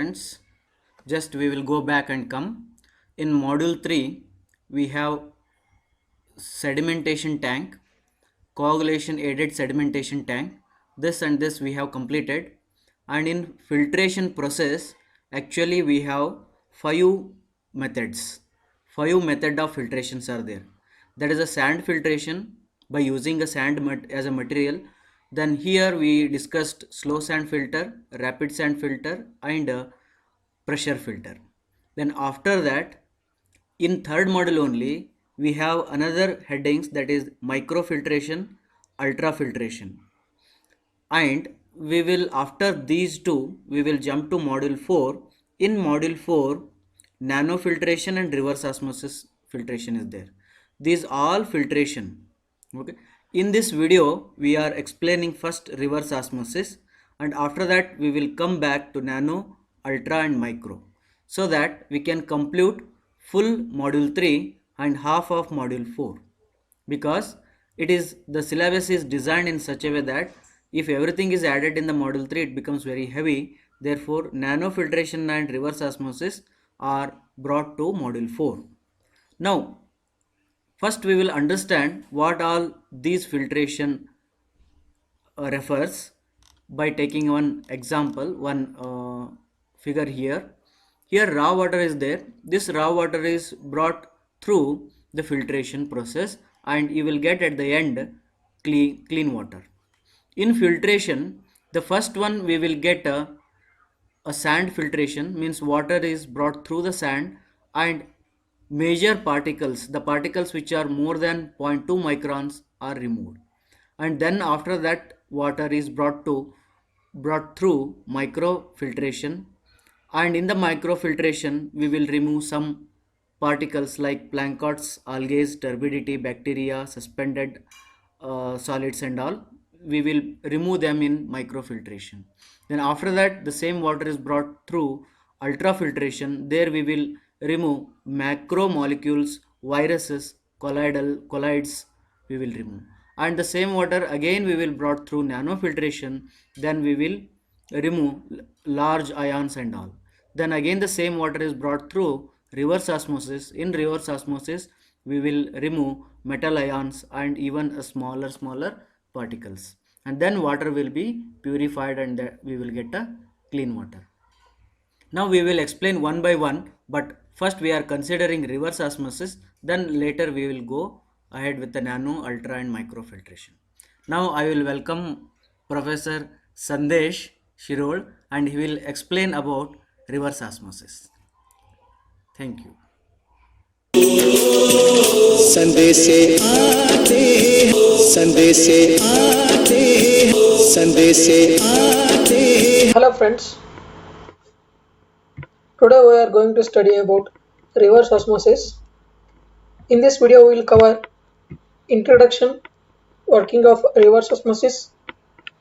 friends. Just we will go back and come. In module 3, we have sedimentation tank, coagulation aided sedimentation tank. This and this we have completed. And in filtration process, actually we have 5 methods. 5 methods of filtrations are there. That is a sand filtration by using a sand as a material. Then here we discussed slow sand filter, rapid sand filter and pressure filter. Then after that, in third module only, we have another headings, that is microfiltration, ultrafiltration. And we will, after these two, we will jump to module 4. In module 4, nanofiltration and reverse osmosis filtration is there. These all filtration. Okay. In this video, we are explaining first reverse osmosis, and after that we will come back to nano, ultra and micro, so that we can complete full module 3 and half of module 4, because it is the syllabus is designed in such a way that if everything is added in the module 3, it becomes very heavy. Therefore nanofiltration and reverse osmosis are brought to module 4. Now first we will understand what all these filtration refers by taking one example, one figure here. Here raw water is there. This raw water is brought through the filtration process and you will get at the end clean water. In filtration, the first one we will get a sand filtration, means water is brought through the sand and major particles, the particles which are more than zero point 0.2 microns are removed. And then after that water is brought through microfiltration, and in the microfiltration we will remove some particles like planctons, algae, turbidity, bacteria, suspended solids and all. We will remove them in microfiltration. Then after that the same water is brought through ultrafiltration. There we will remove macromolecules, viruses, colloids we will remove. And the same water again we will brought through nanofiltration. Then we will remove large ions and all. Then again the same water is brought through reverse osmosis. In reverse osmosis we will remove metal ions and even a smaller particles, and then water will be purified and we will get a clean water. Now we will explain one by one, but first we are considering reverse osmosis, then later we will go ahead with the nano, ultra and microfiltration. Now I will welcome Professor Sandesh Shirol and he will explain about reverse osmosis. Thank you. संदेश से आते संदेश से आते संदेश से आते. Hello friends, today we are going to study about reverse osmosis. In this video we will cover introduction, working of reverse osmosis,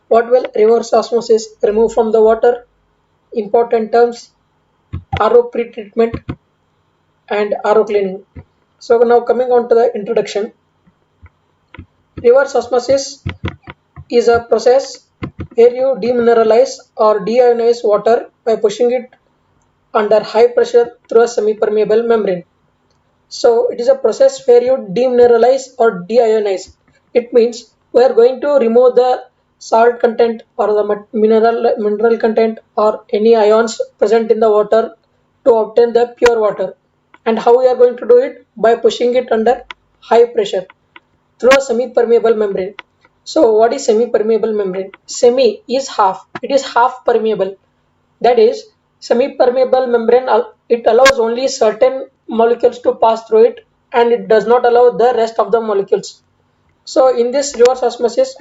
what will reverse osmosis remove from the water, important terms, RO pre-treatment and RO cleaning. So now coming on to the introduction. Reverse osmosis is a process where you demineralize or deionize water by pushing it under high pressure through a semi-permeable membrane. So it is a process where you demineralize or deionize. It means we are going to remove the salt content or the mineral content or any ions present in the water to obtain the pure water. And how we are going to do it? By pushing it under high pressure through a semi-permeable membrane. So what is semi-permeable membrane? Semi is half. It is half permeable. That is, semi-permeable membrane, it allows only certain molecules to pass through it and it does not allow the rest of the molecules. So in this reverse osmosis,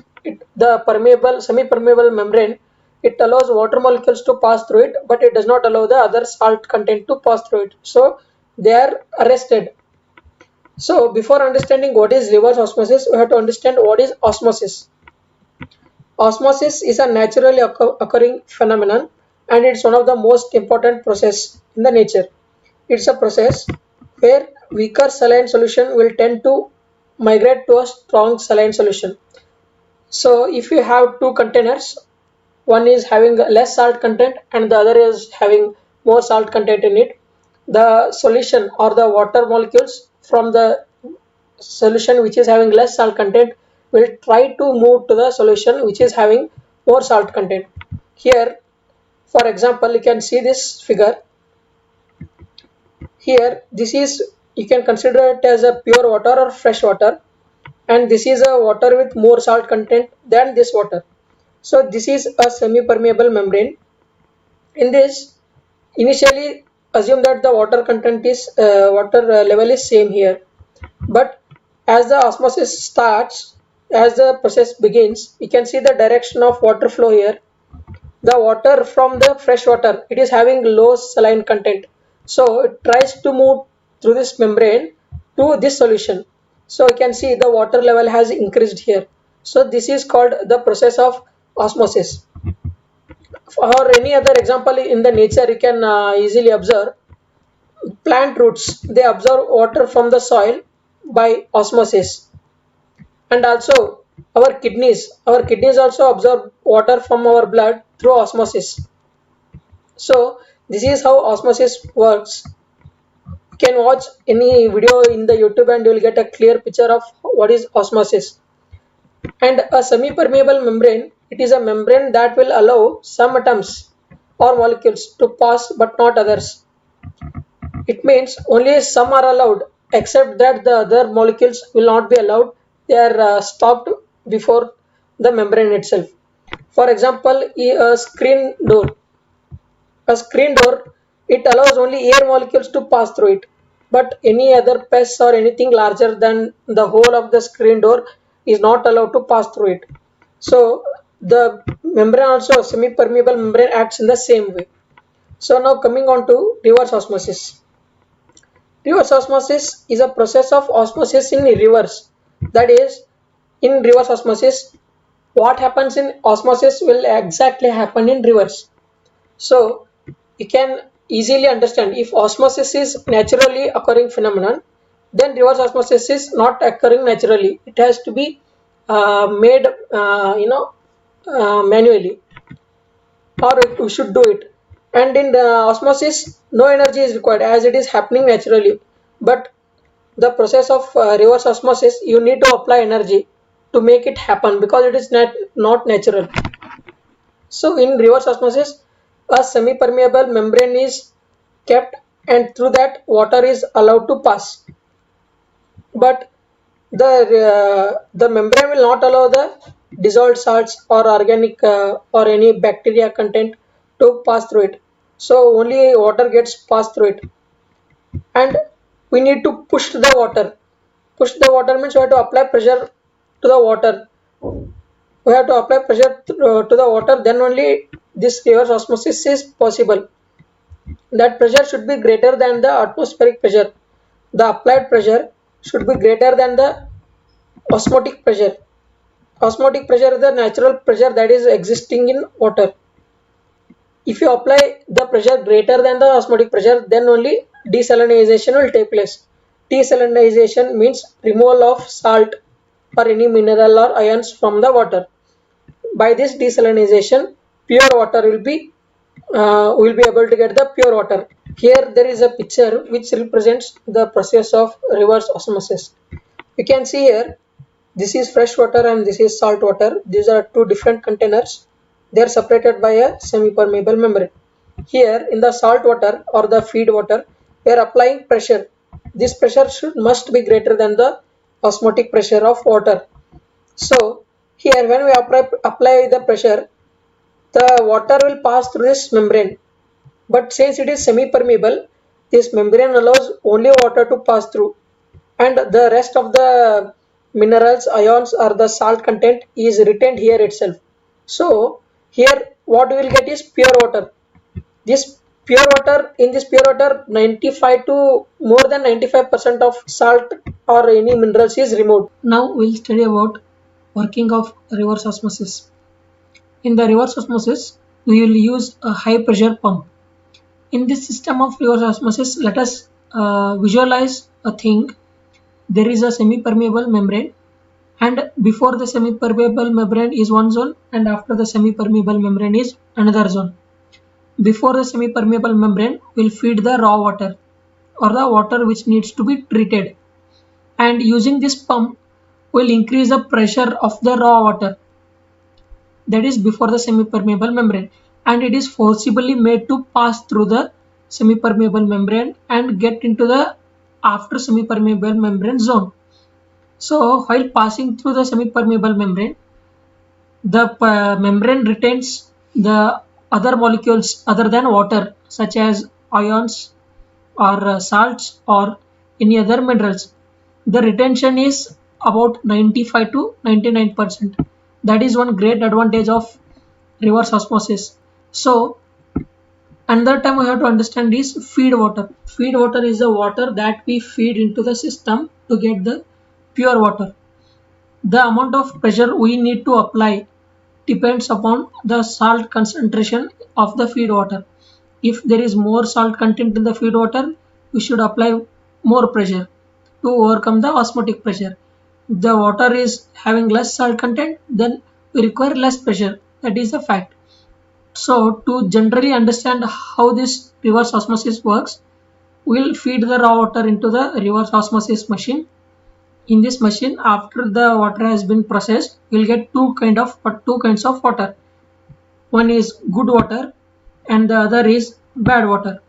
the semi-permeable membrane, it allows water molecules to pass through it, but it does not allow the other salt content to pass through it. So they are arrested. So before understanding what is reverse osmosis, we have to understand what is osmosis. Osmosis is a naturally occurring phenomenon and it's one of the most important process in the nature. It's a process where weaker saline solution will tend to migrate to a strong saline solution. So if you have two containers, one is having less salt content and the other is having more salt content in it, the solution or the water molecules from the solution which is having less salt content will try to move to the solution which is having more salt content. Here, for example, you can see this figure. Here, this is, you can consider it as a pure water or fresh water, and this is a water with more salt content than this water. So this is a semi-permeable membrane. In this, initially assume that the water content is water level is same here, but as the osmosis starts, as the process begins, you can see the direction of water flow here. The water from the fresh water, it is having low saline content, so it tries to move through this membrane to this solution. So you can see the water level has increased here. So this is called the process of osmosis. Or any other example in the nature, you can easily observe plant roots, they absorb water from the soil by osmosis. And also our kidneys also absorb water from our blood through osmosis. So this is how osmosis works. You can watch any video in the YouTube and you will get a clear picture of what is osmosis. And a semi-permeable membrane, it is a membrane that will allow some atoms or molecules to pass but not others. It means only some are allowed, except that the other molecules will not be allowed. They are stopped before the membrane itself. For example, a screen door. A screen door, it allows only air molecules to pass through it, but any other pests or anything larger than the whole of the screen door is not allowed to pass through it. So the membrane also, semi-permeable membrane, acts in the same way. So now coming on to reverse osmosis. Reverse osmosis is a process of osmosis in reverse. That is, in reverse osmosis, what happens in osmosis will exactly happen in reverse. So you can easily understand, if osmosis is naturally occurring phenomenon, then reverse osmosis is not occurring naturally. It has to be made manually, or we should do it. And in the osmosis, no energy is required as it is happening naturally. But the process of reverse osmosis, you need to apply energy to make it happen because it is not natural. So in reverse osmosis, a semi-permeable membrane is kept, and through that water is allowed to pass. But the membrane will not allow the dissolved salts or organic or any bacteria content to pass through it. So only water gets passed through it, and we need to push the water. Push the water means we have to apply pressure to the water. We have to apply pressure to the water, then only this reverse osmosis is possible. That pressure should be greater than the atmospheric pressure. The applied pressure should be greater than the osmotic pressure. Osmotic pressure is the natural pressure that is existing in water. If you apply the pressure greater than the osmotic pressure, then only desalinization will take place. Desalinization means removal of salt or any mineral or ions from the water. By this desalinization, pure water will be able to get the pure water. Here there is a picture which represents the process of reverse osmosis. You can see here, this is fresh water and this is salt water. These are two different containers. They are separated by a semi-permeable membrane. Here in the salt water or the feed water, we are applying pressure. This pressure must be greater than the osmotic pressure of water. So here when we apply the pressure, the water will pass through this membrane. But since it is semi-permeable, this membrane allows only water to pass through, and the rest of the minerals, ions or the salt content is retained here itself. So here what we will get is pure water. This pure water, in this pure water, 95 to more than 95% of salt or any minerals is removed. Now we'll study about working of reverse osmosis. In the reverse osmosis, we will use a high pressure pump. In this system of reverse osmosis, let us visualize a thing. There is a semi-permeable membrane, and before the semi-permeable membrane is one zone, and after the semi-permeable membrane is another zone. before the semi-permeable membrane will feed the raw water or the water which needs to be treated, and using this pump will increase the pressure of the raw water, that is before the semi-permeable membrane, and it is forcibly made to pass through the semi-permeable membrane and get into the after semi-permeable membrane zone. So while passing through the semi-permeable membrane, the membrane retains the other molecules other than water, such as ions or salts or any other minerals. The retention is about 95 to 99%. That is one great advantage of reverse osmosis. So another time we have to understand is feed water. Feed water is the water that we feed into the system to get the pure water. The amount of pressure we need to apply depends upon the salt concentration of the feed water. If there is more salt content in the feed water, we should apply more pressure to overcome the osmotic pressure. If the water is having less salt content, then we require less pressure. That is the fact. So to generally understand how this reverse osmosis works, we'll feed the raw water into the reverse osmosis machine. In this machine, after the water has been processed, we'll get two kinds of water. One is good water and the other is bad water.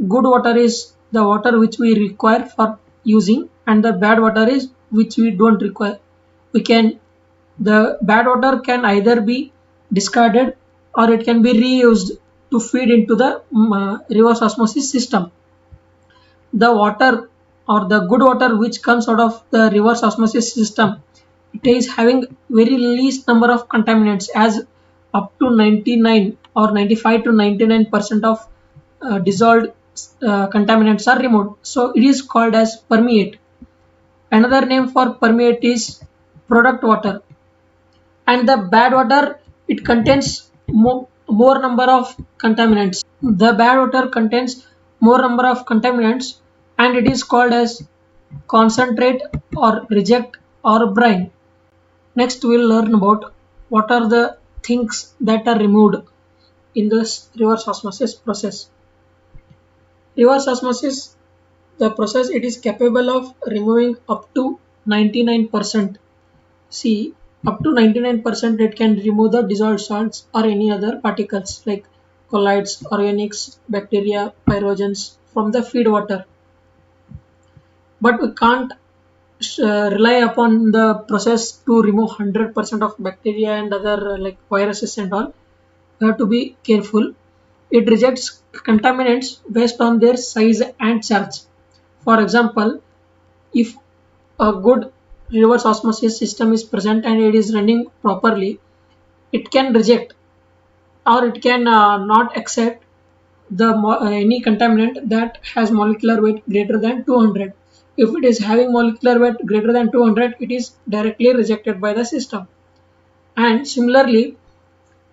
Good water is the water which we require for using, and the bad water is which we don't require. The bad water can either be discarded or it can be reused to feed into the reverse osmosis system. The water or the good water which comes out of the reverse osmosis system, it is having very least number of contaminants, as up to 99 or 95 to 99% of dissolved contaminants are removed. So it is called as permeate. Another name for permeate is product water. And the bad water, it contains more number of contaminants. The bad water contains more number of contaminants and it is called as concentrate or reject or brine. Next we'll learn about what are the things that are removed in this reverse osmosis process. Reverse osmosis, the process, it is capable of removing up to 99%. See, up to 99% it can remove the dissolved salts or any other particles like colloids, organics, bacteria, pyrogens from the feed water. But we can't rely upon the process to remove 100% of bacteria and other like viruses and all. We have to be careful. It rejects contaminants based on their size and charge. For example, if a good reverse osmosis system is present and it is running properly, it can reject or it can not accept the any contaminant that has molecular weight greater than 200. If it is having molecular weight greater than 200, it is directly rejected by the system. And similarly,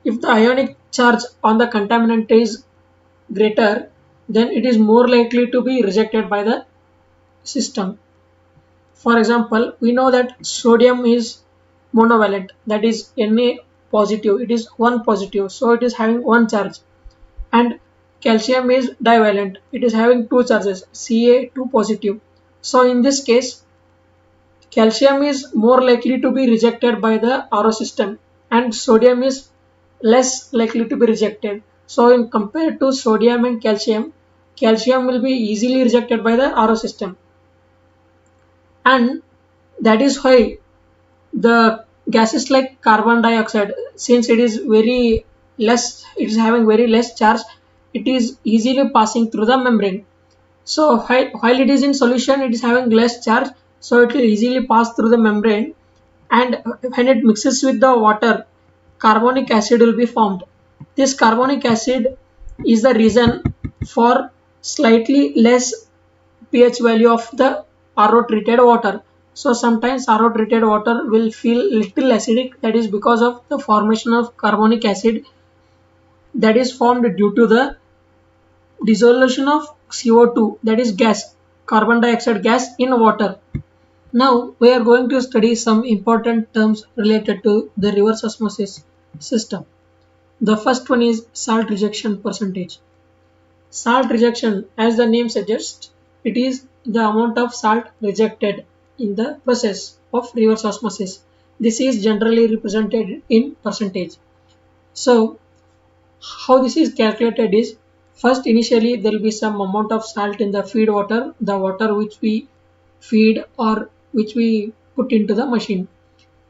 if the ionic charge on the contaminant is greater, then it is more likely to be rejected by the system. For example, we know that sodium is monovalent, that is Na positive, it is 1 positive, so it is having 1 charge, and calcium is divalent, it is having 2 charges, Ca 2 positive. So in this case, calcium is more likely to be rejected by the RO system and sodium is less likely to be rejected. So in compared to sodium and calcium, calcium will be easily rejected by the RO system. And that is why the gases like carbon dioxide, since it is very less, it is having very less charge, it is easily passing through the membrane. So while it is in solution, it is having less charge, so it will easily pass through the membrane, and when it mixes with the water, carbonic acid will be formed. This carbonic acid is the reason for slightly less pH value of the RO treated water. So sometimes RO treated water will feel little acidic, that is because of the formation of carbonic acid that is formed due to the dissolution of CO2, that is gas, carbon dioxide gas in water. Now we are going to study some important terms related to the reverse osmosis system. The first one is salt rejection percentage. Salt rejection, as the name suggests, it is the amount of salt rejected in the process of reverse osmosis. This is generally represented in percentage. So, how this is calculated is, first initially there will be some amount of salt in the feed water, the water which we feed or which we put into the machine,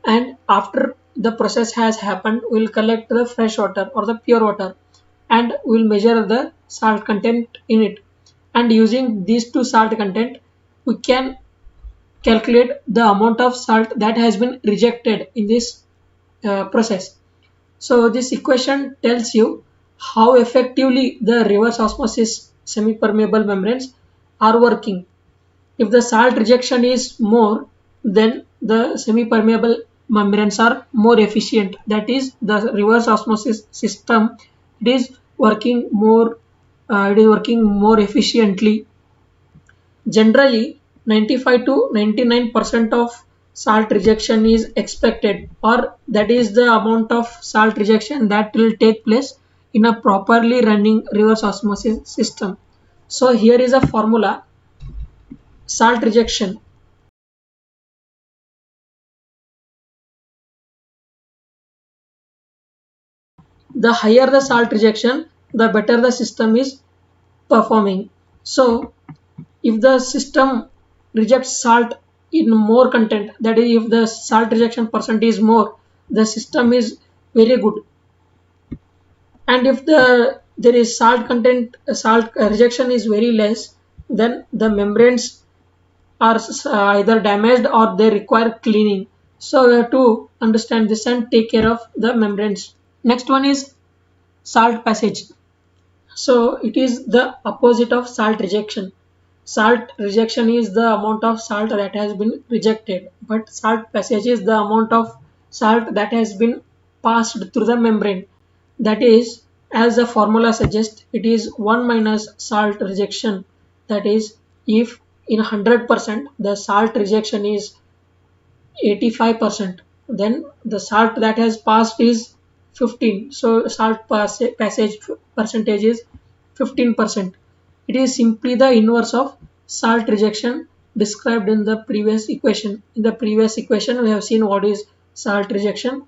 and after the process has happened we'll collect the fresh water or the pure water and we'll measure the salt content in it, and using these two salt content we can calculate the amount of salt that has been rejected in this process. So this equation tells you how effectively the reverse osmosis semi-permeable membranes are working. If the salt rejection is more, then the semi-permeable membranes are more efficient. That is, the reverse osmosis system it is working more. It is working more efficiently. Generally, 95 to 99% of salt rejection is expected, or that is the amount of salt rejection that will take place in a properly running reverse osmosis system. So here is a formula. Salt rejection, the higher the salt rejection, the better the system is performing. So if the system rejects salt in more content, that is if the salt rejection percent is more, the system is very good. And if there is salt content, salt rejection is very less, then the membranes are either damaged or they require cleaning. So we have to understand this and take care of the membranes. Next one is salt passage. So it is the opposite of salt rejection. Salt rejection is the amount of salt that has been rejected, but salt passage is the amount of salt that has been passed through the membrane. That is, as the formula suggests, it is 1 minus salt rejection. That is, if in 100% the salt rejection is 85%, then the salt that has passed is 15. So salt passage percentage is 15%. It is simply the inverse of salt rejection described in the previous equation. In the previous equation we have seen what is salt rejection.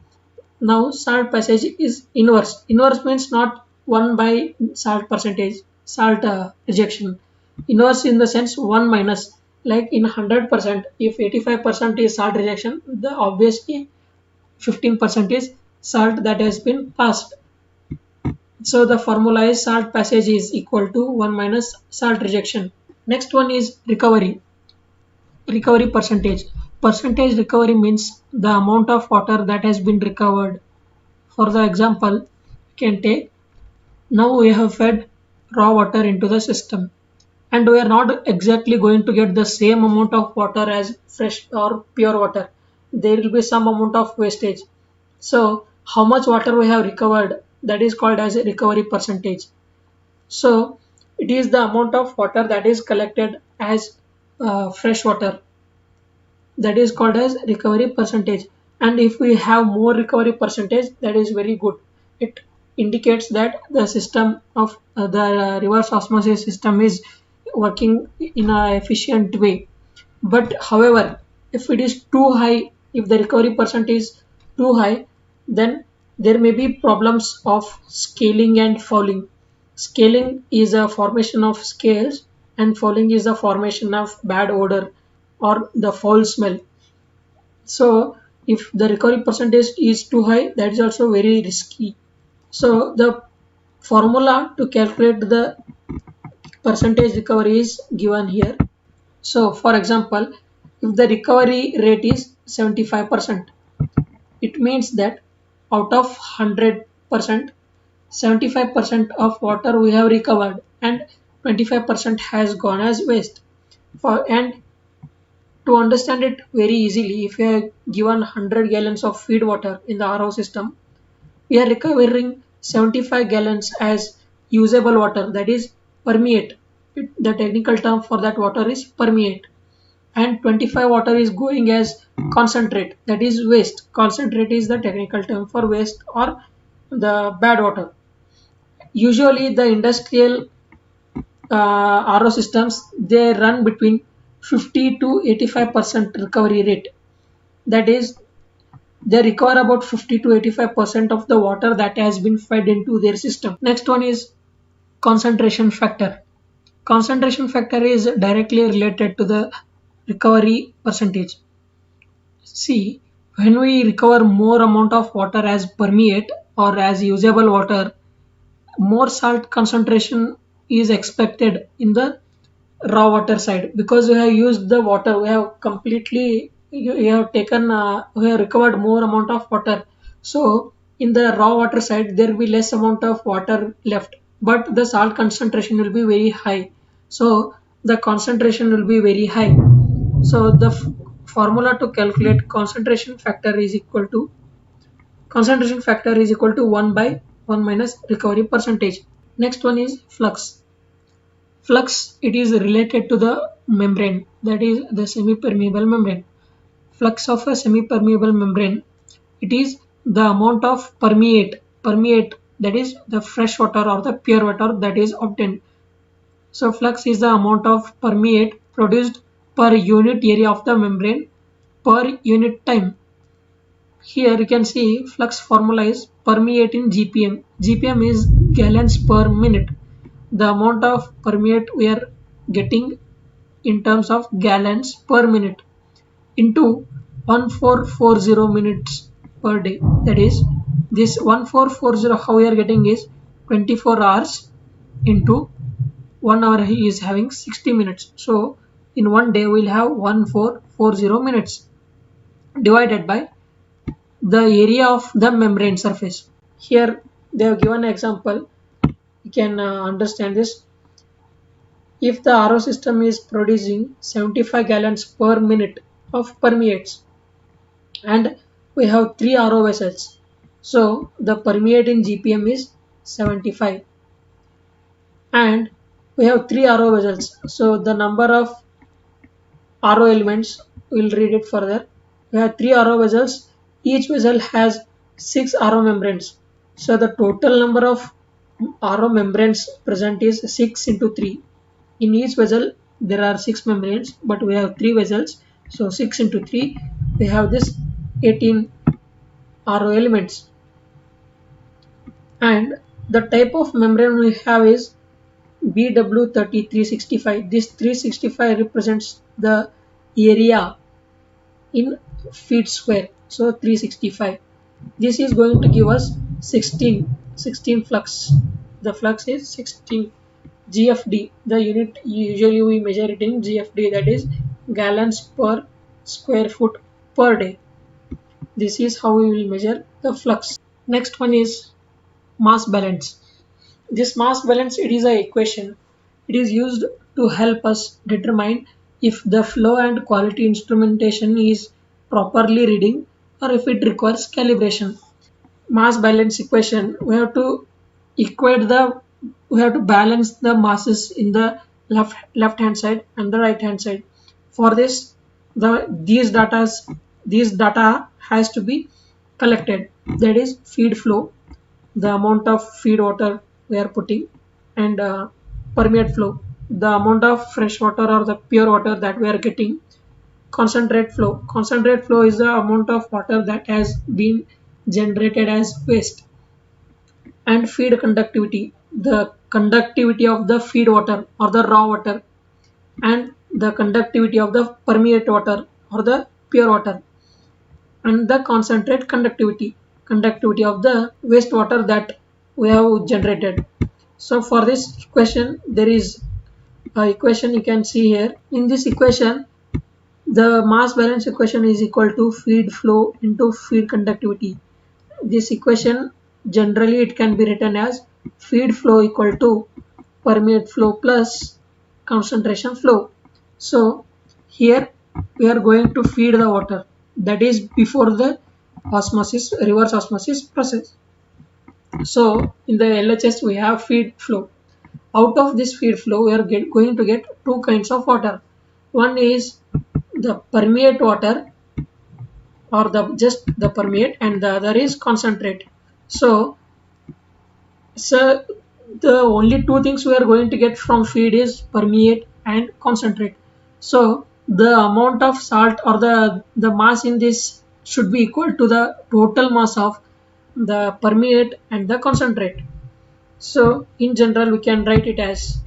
Now salt passage is inverse. Inverse means not 1 by salt percentage, salt rejection. Inverse in the sense 1 minus, like in 100%, if 85% is salt rejection, the obviously 15% is salt that has been passed. So the formula is salt passage is equal to 1 minus salt rejection. Next one is recovery. Recovery percentage. Percentage recovery means the amount of water that has been recovered. For the example, we can take, now we have fed raw water into the system and we are not exactly going to get the same amount of water as fresh or pure water. There will be some amount of wastage. So how much water we have recovered, that is called as a recovery percentage. So it is the amount of water that is collected as fresh water, that is called as recovery percentage. And if we have more recovery percentage, that is very good. It indicates that the system of the reverse osmosis system is working in a efficient way. But however, if it is too high, if the recovery percent is too high, then there may be problems of scaling and fouling. Scaling is a formation of scales and fouling is the formation of bad odor or the foul smell. So if the recovery percentage is too high, that is also very risky. So the formula to calculate the percentage recovery is given here. So for example, if the recovery rate is 75%, it means that out of 100%, 75% of water we have recovered and 25% has gone as waste. And to understand it very easily, if we are given 100 gallons of feed water in the RO system, we are recovering 75 gallons as usable water, that is permeate. The technical term for that water is permeate. And 25 water is going as concentrate, that is waste. Concentrate is the technical term for waste or the bad water. Usually the industrial RO systems, they run between 50 to 85% recovery rate. That is, they recover about 50 to 85% of the water that has been fed into their system. Next one is concentration factor. Concentration factor is directly related to the recovery percentage. See, when we recover more amount of water as permeate or as usable water, more salt concentration is expected in the raw water side, because we have used the water, we have completely, we have taken, we have recovered more amount of water. So in the raw water side there will be less amount of water left, but the salt concentration will be very high. So the concentration will be very high. So the formula to calculate concentration factor is equal to 1 by 1 minus recovery percentage. Next one is flux. Flux, it is related to the membrane, that is the semi-permeable membrane. Flux of a semi-permeable membrane, it is the amount of permeate, that is the fresh water or the pure water that is obtained. So flux is the amount of permeate produced per unit area of the membrane per unit time. Here you can see flux formula is permeate in GPM. GPM is gallons per minute. The amount of permeate we are getting in terms of gallons per minute into 1440 minutes per day. That is, this 1440 how we are getting is 24 hours into 1 hour is having 60 minutes. So in one day we'll have 1440 minutes divided by the area of the membrane surface. Here they have given an example. You can understand this. If the RO system is producing 75 gallons per minute of permeates and we have 3 RO vessels, so the permeate in GPM is 75 and we have 3 RO vessels, so the number of RO elements, we'll read it further. We have 3 RO vessels, each vessel has 6 RO membranes, so the total number of RO membranes present is 6 into 3. In each vessel there are 6 membranes, but we have 3 vessels, so 6 into 3 we have this 18 RO elements. And the type of membrane we have is BW30365. This 365 represents the area in feet square, so 365. This is going to give us 16 flux. The flux is 16 GFD. The unit usually we measure it in GFD, that is gallons per square foot per day. This is how we will measure the flux. Next one is mass balance. This mass balance, it is a equation. It is used to help us determine if the flow and quality instrumentation is properly reading or if it requires calibration. Mass balance equation, we have to balance the masses in the left hand side and the right hand side. For this, these data has to be collected, that is feed flow, the amount of feed water we are putting, and permeate flow, the amount of fresh water or the pure water that we are getting. Concentrate flow is the amount of water that has been generated as waste. And feed conductivity, the conductivity of the feed water or the raw water, and the conductivity of the permeate water or the pure water, and the concentrate conductivity of the wastewater that we have generated. So for this equation, there is a equation you can see here. In this equation, the mass balance equation is equal to feed flow into feed conductivity. This equation generally it can be written as feed flow equal to permeate flow plus concentration flow. So here we are going to feed the water, that is before the reverse osmosis process. So in the LHS we have feed flow. Out of this feed flow we are going to get two kinds of water. One is the permeate water or just the permeate, and the other is concentrate. So So the only two things we are going to get from feed is permeate and concentrate. So the amount of salt or the mass in this should be equal to the total mass of the permeate and the concentrate. So in general we can write it as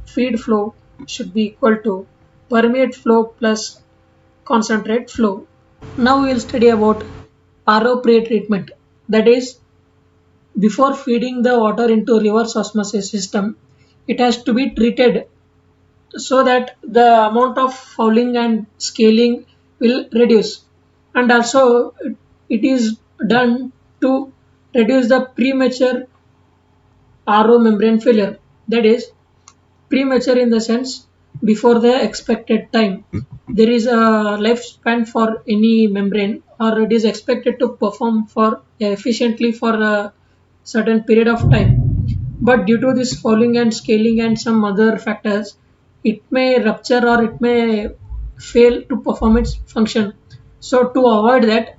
feed flow should be equal to permeate flow plus concentrate flow. Now we will study about RO pre-treatment. That is, before feeding the water into reverse osmosis system, it has to be treated so that the amount of fouling and scaling will reduce. And also it is done to reduce the premature RO membrane failure. That is, premature in the sense before the expected time. There is a lifespan for any membrane, or it is expected to perform for efficiently for a certain period of time. But due to this fouling and scaling and some other factors, it may rupture or it may fail to perform its function. So to avoid that,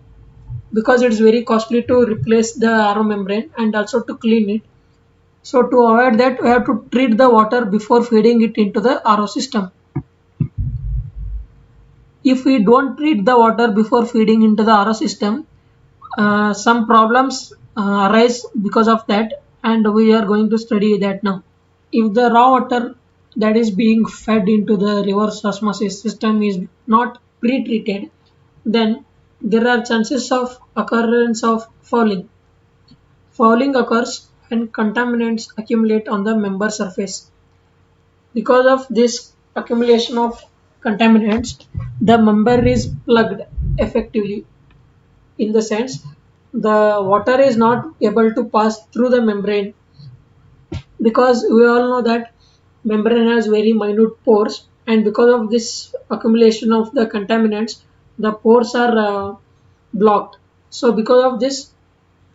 because it is very costly to replace the RO membrane and also to clean it, so to avoid that, we have to treat the water before feeding it into the RO system. If we don't treat the water before feeding into the RO system, some problems arise because of that, and we are going to study that now. If the raw water that is being fed into the reverse osmosis system is not pre-treated, then there are chances of occurrence of fouling. Fouling occurs when contaminants accumulate on the member surface. Because of this accumulation of contaminants, the member is plugged effectively, in the sense the water is not able to pass through the membrane, because we all know that membrane has very minute pores, and because of this accumulation of the contaminants, the pores are blocked. So because of this,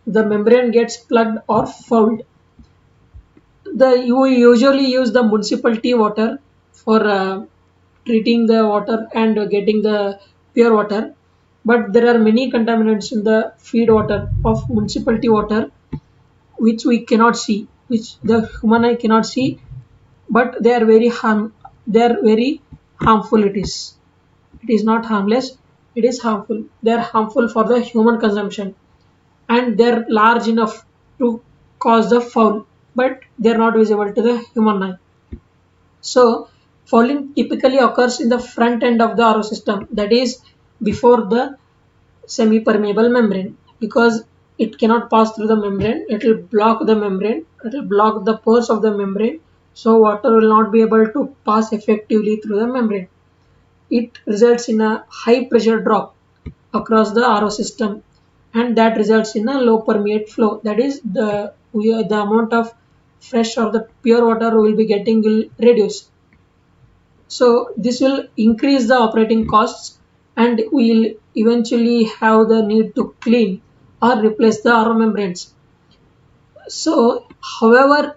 the membrane gets plugged or fouled. We usually use the municipality water for treating the water and getting the pure water, but there are many contaminants in the feed water of municipality water which we cannot see, which the human eye cannot see, but they are very harmful. It is not harmless, it is harmful. They are harmful for the human consumption, and they're large enough to cause the foul, but they're not visible to the human eye. So, fouling typically occurs in the front end of the RO system, that is, before the semi-permeable membrane, because it cannot pass through the membrane. It will block the membrane, it will block the pores of the membrane, so water will not be able to pass effectively through the membrane. It results in a high pressure drop across the RO system, and that results in a low permeate flow. That is, the amount of fresh or the pure water we will be getting will reduce. So this will increase the operating costs, and we'll eventually have the need to clean or replace the RO membranes. So however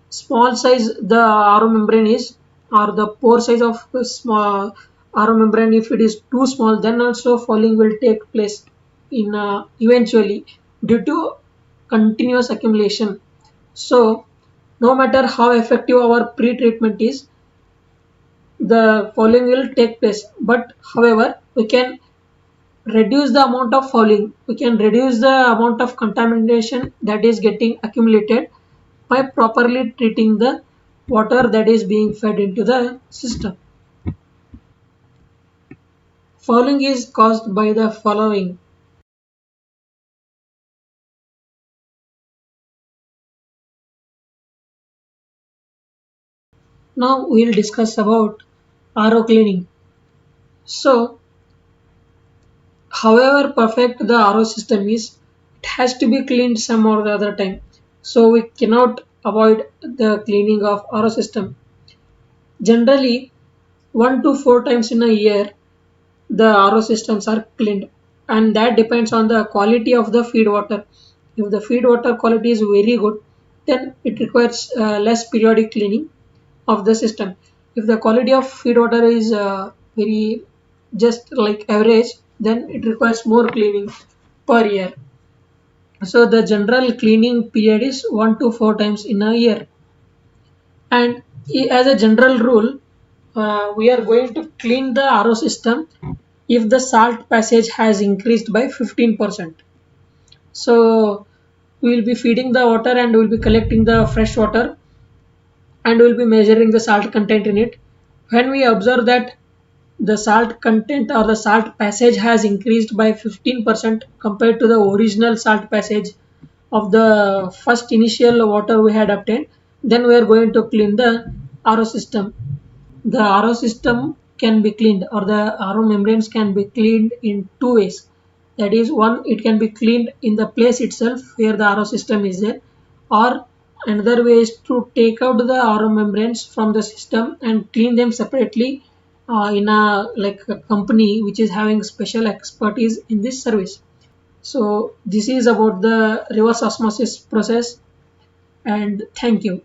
small size the RO membrane is, or the pore size of the small RO membrane, if it is too small, then also fouling will take place in eventually due to continuous accumulation. So no matter how effective our pre-treatment is, the fouling will take place. But however, we can reduce the amount of fouling, we can reduce the amount of contamination that is getting accumulated by properly treating the water that is being fed into the system. Fouling is caused by the following. Now we will discuss about RO cleaning. So however perfect the RO system is, it has to be cleaned some or the other time. So we cannot avoid the cleaning of RO system. Generally, 1 to 4 times in a year, the RO systems are cleaned, and that depends on the quality of the feed water. If the feed water quality is very good, then it requires less periodic cleaning of the system. If the quality of feed water is very just like average, then it requires more cleaning per year. So the general cleaning period is 1 to 4 times in a year. And as a general rule, we are going to clean the RO system if the salt passage has increased by 15%. So we will be feeding the water and we will be collecting the fresh water and we will be measuring the salt content in it. When we observe that the salt content or the salt passage has increased by 15% compared to the original salt passage of the first initial water we had obtained, then we are going to clean the RO system. The RO system can be cleaned or the RO membranes can be cleaned in two ways. That is, one, it can be cleaned in the place itself where the RO system is there, or another way is to take out the RO membranes from the system and clean them separately in a company which is having special expertise in this service. So this is about the reverse osmosis process, and thank you.